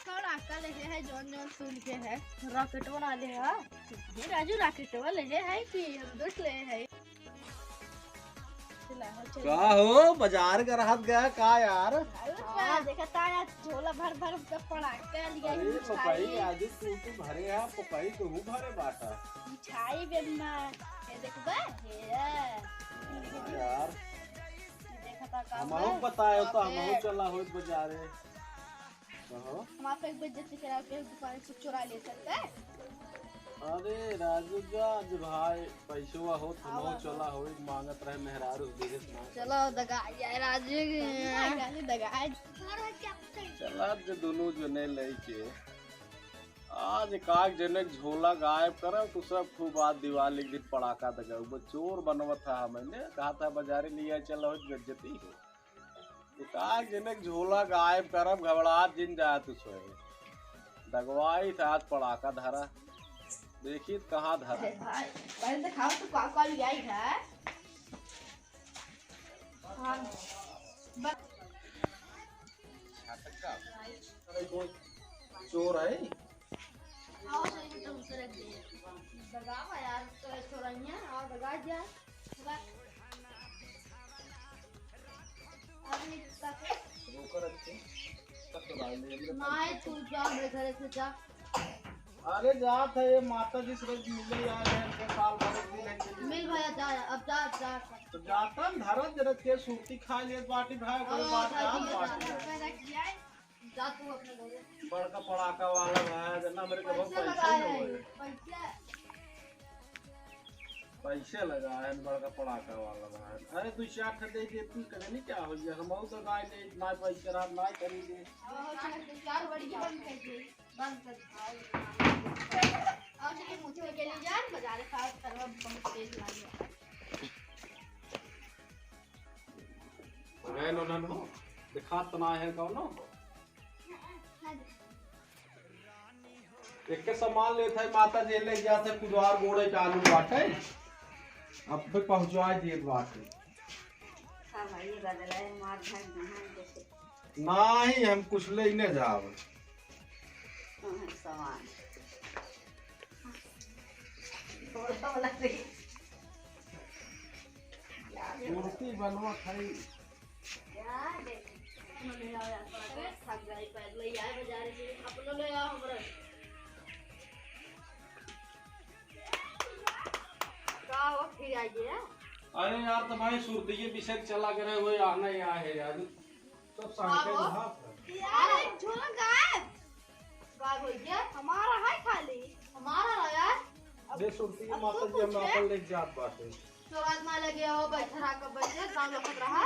पड़ाका ले है जौन जौन सुन के है रॉकेट बना ले है ये राजू रॉकेट वाले है कि हम दोस्त ले है का हो बाजार का राहत गया का यार। देखा ताया झोला भर भर के पड़ाका लिया अरे पपाई आज तू भरे है पपाई तू भरे बाटा मिठाई बेमा ये देखबे यार देखा ता का हम बताए तो हम चला हो बाजारे कहो हम आप एक बेइज्जती करा के दुकान से चुरा ले सकते। अरे राजू आज भाई पैसवा हो थनो चला हो मांगत रहे मेहरारू देखे चलो दगा यार राजू दगा चला जे दोनों जने लेके आज काग जने झोला गायब करे तो सब खूब बात दिवाली के दिन पड़ाका दगा वो चोर बनवत था मैंने कहा था बाजारे लिया चलो बेइज्जती हो तो काग जने झोला गायब करब घबराहट जिन जाए तो सोए दगवाई था आज पड़ाका धरा देखिए कहाँ धरा पहले तो खाओ तो काका लिया ही है हां चोर है आओ सही तो उसे रख दे दगा यार तो चोरैया और दगा जा अभी तक रोकर रखे तक डाल दे नहीं तू जा मेरे घर से जा। अरे जात है ये माता जी से मिले यार इनके साल भर दिन है मिल भैया जा अब जा तो जाता धरत जरत के सूती खा लिए बाटी भाई कोई बात ना जा तू अपने घर बड़का पड़ाका वाला भाई जना मेरे को बहुत पैसे लगा है बड़का पड़ाका वाला भाई अरे तू चाट दे दे तू करे नहीं क्या हो गया हम तो गाय ले ना पैसे रहा ना करी दे चार बड़ी बंद कर और ये मुझे के लिए जान बाजार का करवा बहुत तेज लागे गए नो ना नो दिखा तना है कौन एक के सामान लेते है माता जी ले जाते कुदवार गोड़े चालू बाटे अब फिर पहुंचवा दिए बाटे हां भाई ये बदला है मार भाई नहाए जैसे नहीं हम कुछ ले नहीं जाव सामान थोड़ा वाला से मूर्ति बनवा खाई क्या देख ले आओ यार थक गई पैदल ले आए बाजार से अपनो ले आओ हमरा का हो फिर आइए। अरे यार तो भाई सुरती के पीछे चला करे हुए आना ही है यार सब सांके अरे झोला गायब हो गया हमारा है खाली हमारा यार दे सुरती के माता जी हम अपन ले जात बाटे चोरात में लगे हो बैठरा का बच्चे काम लखत रहा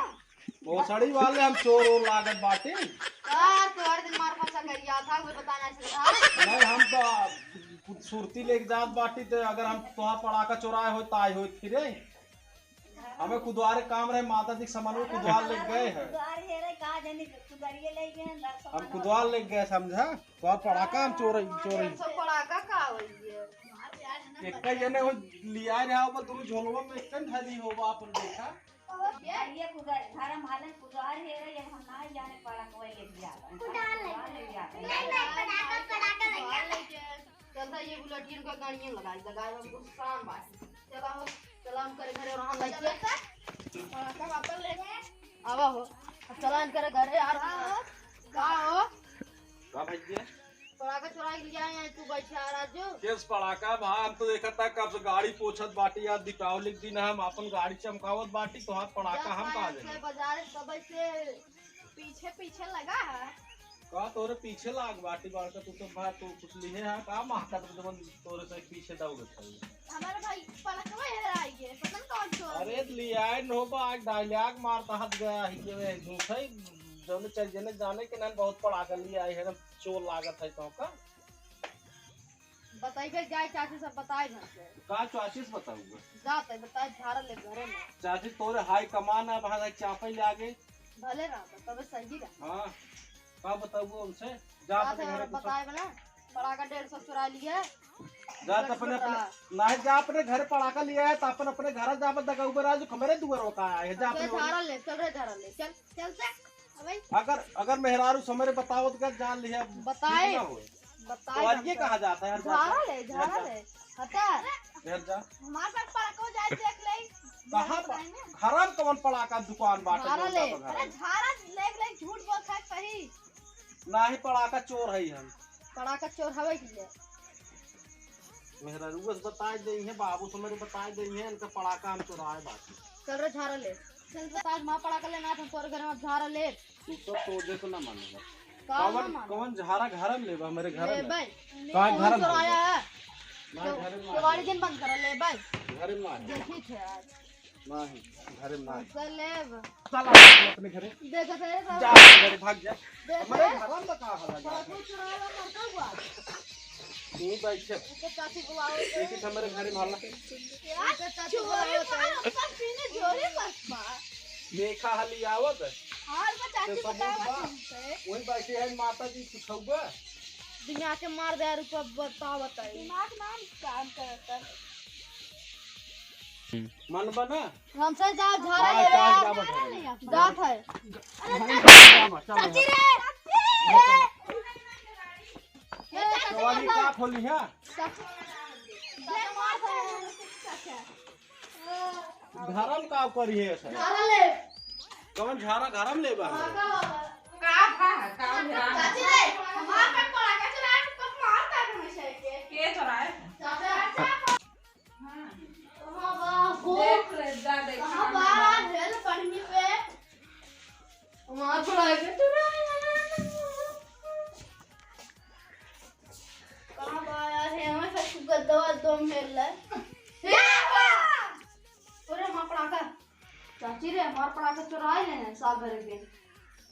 वो सड़ी वाले हम चोर और लागत बाटे यार तो हर दिन मार पचा करिया था कोई बताना चाहिए था नहीं हम तो सुरती लेके जात बाटी तो अगर हम तोहार पड़ाका चोराए हो ताई हो फिरे हमें कुदवारे काम रहे माता जी सामान में कुदवार ले गए हैं हम कुदवार ले गए समझा तोहार पड़ाका हम चोरी सब पड़ाका का होई है एक जने हो लिया रहा हो तुम झोलवा में एक धरी होगा अपन देखा ये धारा मालन कुदार है ये हम ना जाने पड़ा कोई ले दिया कुदार नहीं पड़ाका लगा चलता ये बुलेटिन का गाड़ियां लगा हमको शाम बात चला हम करे घरे और हम लगे पड़ाका वापस ले आवा हो अब चला हम करे घरे यार का हो का भैया पड़ाका चुरा के लिया है तू बैठे आ राजू केस पड़ाका भाई हम तो देखा था कब से गाड़ी पोछत बाटी यार दीपावली के दिन हम अपन गाड़ी चमकावत बाटी तो हाथ पड़ाका हम कहा जाए बाजार सब से पीछे पीछे लगा है का तोरे पीछे लाग बाटी बाड़ का तू तो भाई तू कुछ लिए है का माता तो तोरे से पीछे दौड़त है हमारे भाई पड़ाका है आई है पता नहीं कौन चोर अरे लिया नो बाग डायलॉग मारता हट गया ये दूसरे जौन चल जने जाने के नाम बहुत पड़ाका लिया है ना चोर लागत है तो का बताइए जाए चाची सब बताए घर से का चाचीस बताऊंगा जाते बताए झारा ले घरे में चाची तोरे हाई कमान है वहां चापे ले आगे भले ना तब सही रहा हां का बताऊंगा उनसे जा अपने घर बताए बना पड़ाका 150 चुरा लिया जा अपने नहीं जा अपने घर पड़ाका लिया है तो अपन अपने घर जा मत दगा ऊपर आज कमरे दुआर का है जा अपने झारा ले चल रे झारा ले चल चल से अगर मेहरारू समरे बताओ तो क्या जान लिया बताए तो आज ये कहा जाता है झाड़ा ले हटा घर जा हमारे पास पड़को जाए देख ले कहां खराब कौन पड़ाका दुकान बाटे झाड़ा ले अरे झाड़ा ले झूठ बोल सक सही नाही पड़ाका चोर है हम पड़ाका चोर हवे की ले मेहरारू बस बताए दे है बाबू समरे बताए दे है इनका पड़ाका हम चुराए बाकी चल रे झाड़ा ले चल बता मां पड़ाका लेना था तोर घर में झाड़ा ले तू तो तोजे तो ना मानेगा कौन कौन झाड़ा घर में लेबा मेरे घर में भाई कहां घर में चुराया है ना घर में दिवाली दिन बंद कर ले भाई घर में ना देखी थे आज नहीं घर में ना चल ले चल अपने घर देखा थे जा घर भाग जा हमारे घर में कहां हला जा तू चुराया मरता हुआ तू बैठ तो चाची बुलाओ देखी हमारे घर में हला यार चाची बुलाओ तो सीने जोरे बस बा देखा हली आवत हाल में चाची बताओ वही बैठे है माता जी कुछौबा दुनिया के मार दे रुपया बताओ बताइए दिमाग नाम काम करता मन बना हमसे जाओ झाड़ा ले जात है चाची रे ये वाली का खोली है घरम का करी है सर झाड़ा ले कौन झाड़ा घरम लेबा का चाची रे हमार पे पड़ा के चला पर मारता है हमेशा के चोराए चाचा हां बाबू देख रे दादा हां बाहर हेल पढ़नी पे हमार पड़ा के चोराए कहां बा यार है हमें सब गद्दा दो मेल है अरे मां पड़ा का चाची रे हमार पड़ा के चोराए ले साल भर के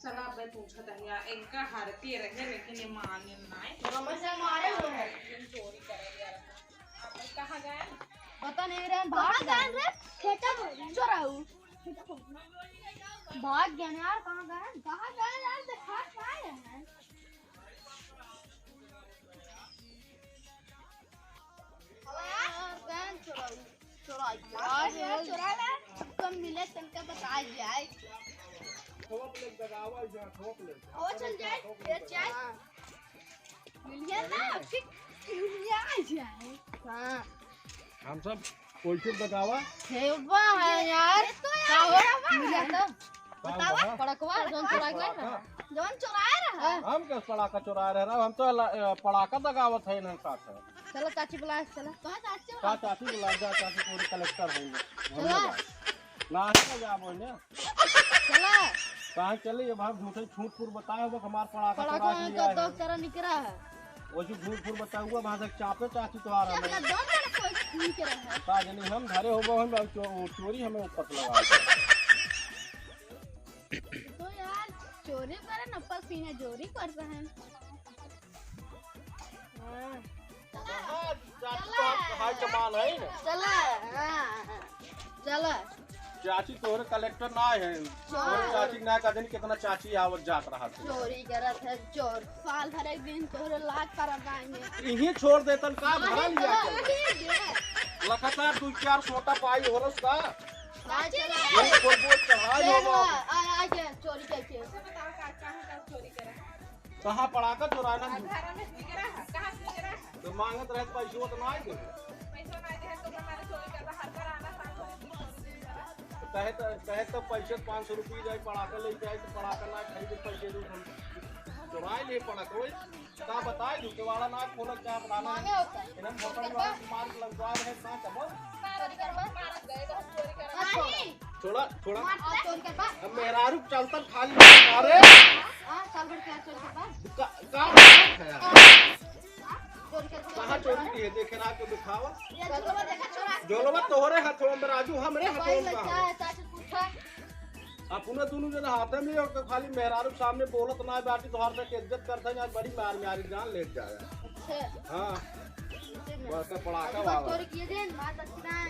चला बे पूछत है यार इनका हरती रहे लेकिन ये माने नहीं रमेश से मारे हुए हैं चोरी करे यार अब कहां गए पता नहीं रे भाग गए रे खेता चोराऊ भाग गए यार कहां गए यार देखा पाए हैं यार गए चोराई कम मिले तनका बता जाए ठोक ले दगावा जा ठोक ले ओ चल जाए ये चाय मिलिए ना फिर मिलिए जाए हां हम सब कोई दगावा हे बा यार का हो रहा मिलिए तो बतावा पड़कवा जोन चुराया रहा हम क्या पड़ाका चुरा रहे हम तो पड़ाका दगावत है ना साथ चलो चाची बुला चलो कहां चाची का चाची बुला जा चाची पूरी कलेक्टर है चलो ना जा बोले चलो कहां चले ये भाग झूठे झूठपुर बताया हुआ हमार पड़ाका पड़ाका चुरा का लिया दो है तरह निकला है वो जो झूठपुर बताया हुआ वहां से चापे चाची तो आ रहा अपना है दो तरह कोई निकला है का जनी हम धरे होबो हम चोरी हमें ऊपर लगा तो यार चोरी करे न पर सीने चोरी कर रहे हैं हाय कमाल है ना चला चला चाची तोहरे कलेक्टर ना है तोहरे चाची ना का दिन कितना चाची आवत जात रहा था चोरी करत है चोर साल भर एक दिन तोहरे लाख कर गाएंगे यही छोड़ देतन का भरा लिया लगातार 2-4 सोटा पाई होरस का ये बोल चढ़ाई होगा आ के चोरी करके बताओ कहां चोरी करे कहां पड़ाका चुराना घर में निकरा है कहां निकरा है तो मांगत रहे पैसे तो ना दे पैसा नहीं दे तो हमारे चोरी करता हर पर आना साथ कहे तो पैसे 500 रुपये जाए पड़ाका ले जाए तो पड़ाका ना खरीद पैसे दो चुराए ले पड़ाका वही का बताए झूठवाड़ा ना खोल क्या बनाना मांगे होता है इन्हें भोपड़ी वाला मार लगवा रहे ना कबो चोरी करवा मारत गए तो चोरी करे नहीं छोड़ा चोरी करवा अब मेहरारू चलता खाली अरे हां साल भर क्या चोरी करवा चोरी करवा कहां चोरी की है देखे ना को दिखावा ये जोलवा देखा चोरा जोलवा तोहरे हाथों में राजू हमरे हाथों भाई में लच्चा कहां है चाची पूछा अपने दोनों जन हाथ में और खाली मेहरारू सामने बोलत ना बाटी तोहर से इज्जत करता है आज बड़ी मार मारी जान लेट जाएगा अच्छा हां बस पड़ाका चोरी किए दिन मार सकते हैं